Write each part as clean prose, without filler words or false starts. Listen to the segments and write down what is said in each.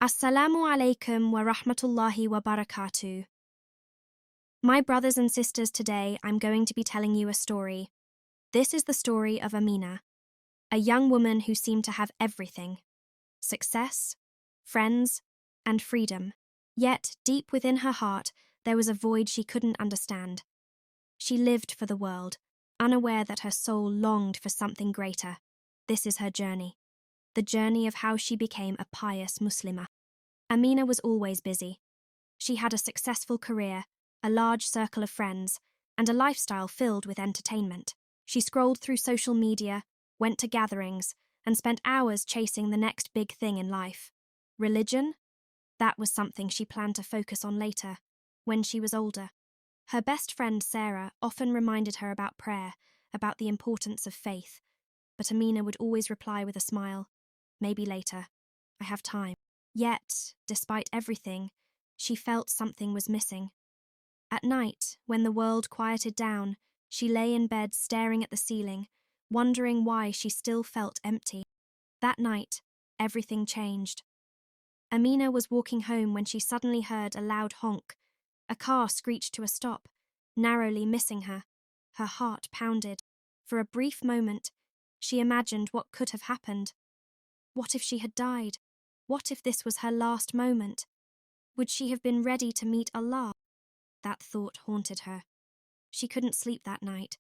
Assalamu alaikum wa rahmatullahi wa barakatuh. My brothers and sisters, today I'm going to be telling you a story. This is the story of Aminah, a young woman who seemed to have everything: success, friends, and freedom. Yet, deep within her heart, there was a void she couldn't understand. She lived for the world, unaware that her soul longed for something greater. This is her journey. The journey of how she became a pious Muslimah. Aminah was always busy. She had a successful career, a large circle of friends, and a lifestyle filled with entertainment. She scrolled through social media, went to gatherings, and spent hours chasing the next big thing in life. Religion? That was something she planned to focus on later, when she was older. Her best friend Sarah often reminded her about prayer, about the importance of faith, but Aminah would always reply with a smile, "Maybe later. I have time." Yet, despite everything, she felt something was missing. At night, when the world quieted down, she lay in bed staring at the ceiling, wondering why she still felt empty. That night, everything changed. Aminah was walking home when she suddenly heard a loud honk. A car screeched to a stop, narrowly missing her. Her heart pounded. For a brief moment, she imagined what could have happened. What if she had died? What if this was her last moment? Would she have been ready to meet Allah? That thought haunted her. She couldn't sleep that night.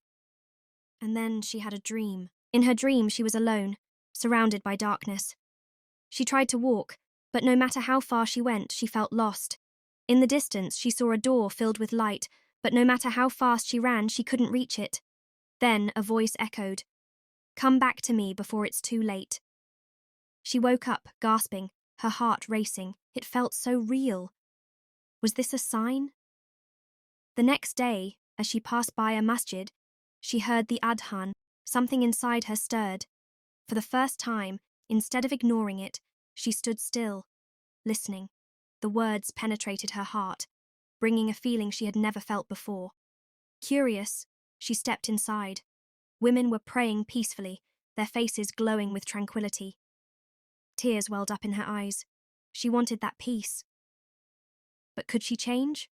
And then she had a dream. In her dream, she was alone, surrounded by darkness. She tried to walk, but no matter how far she went, she felt lost. In the distance, she saw a door filled with light, but no matter how fast she ran, she couldn't reach it. Then a voice echoed, "Come back to me before it's too late." She woke up, gasping, her heart racing. It felt so real. Was this a sign? The next day, as she passed by a masjid, she heard the adhan. Something inside her stirred. For the first time, instead of ignoring it, she stood still, listening. The words penetrated her heart, bringing a feeling she had never felt before. Curious, she stepped inside. Women were praying peacefully, their faces glowing with tranquility. Tears welled up in her eyes. She wanted that peace. But could she change?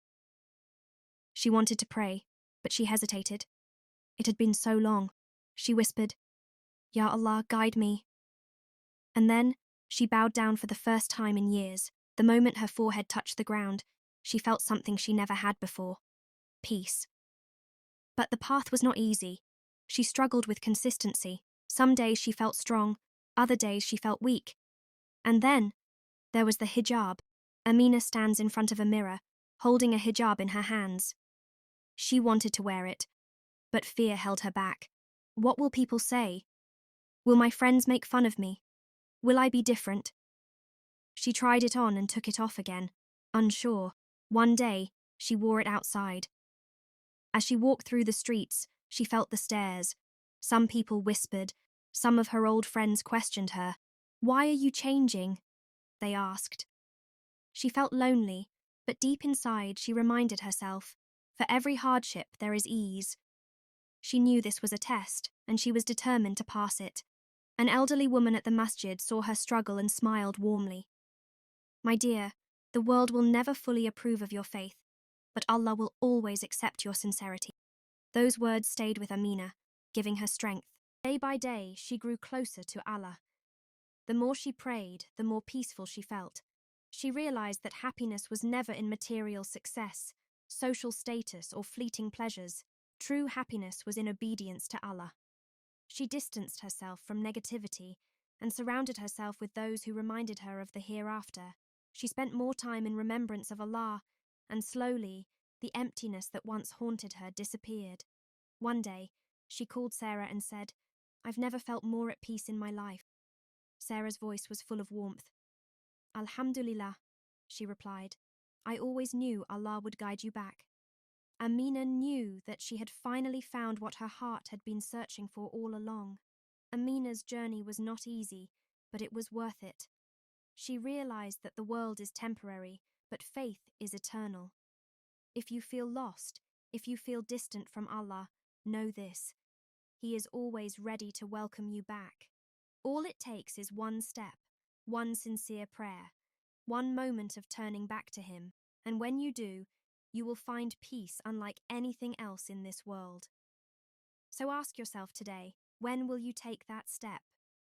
She wanted to pray, but she hesitated. It had been so long. She whispered, "Ya Allah, guide me." And then she bowed down for the first time in years. The moment her forehead touched the ground, she felt something she never had before: peace. But the path was not easy. She struggled with consistency. Some days she felt strong, other days she felt weak. And then there was the hijab. Aminah stands in front of a mirror, holding a hijab in her hands. She wanted to wear it, but fear held her back. What will people say? Will my friends make fun of me? Will I be different? She tried it on and took it off again, unsure. One day, she wore it outside. As she walked through the streets, she felt the stares. Some people whispered. Some of her old friends questioned her. "Why are you changing?" they asked. She felt lonely, but deep inside she reminded herself, for every hardship there is ease. She knew this was a test, and she was determined to pass it. An elderly woman at the masjid saw her struggle and smiled warmly. "My dear, the world will never fully approve of your faith, but Allah will always accept your sincerity." Those words stayed with Aminah, giving her strength. Day by day, she grew closer to Allah. The more she prayed, the more peaceful she felt. She realized that happiness was never in material success, social status, or fleeting pleasures. True happiness was in obedience to Allah. She distanced herself from negativity and surrounded herself with those who reminded her of the hereafter. She spent more time in remembrance of Allah, and slowly, the emptiness that once haunted her disappeared. One day, she called Sarah and said, "I've never felt more at peace in my life." Sarah's voice was full of warmth. "Alhamdulillah," she replied. "I always knew Allah would guide you back." Aminah knew that she had finally found what her heart had been searching for all along. Aminah's journey was not easy, but it was worth it. She realized that the world is temporary, but faith is eternal. If you feel lost, if you feel distant from Allah, know this: He is always ready to welcome you back. All it takes is one step, one sincere prayer, one moment of turning back to Him, and when you do, you will find peace unlike anything else in this world. So ask yourself today, when will you take that step?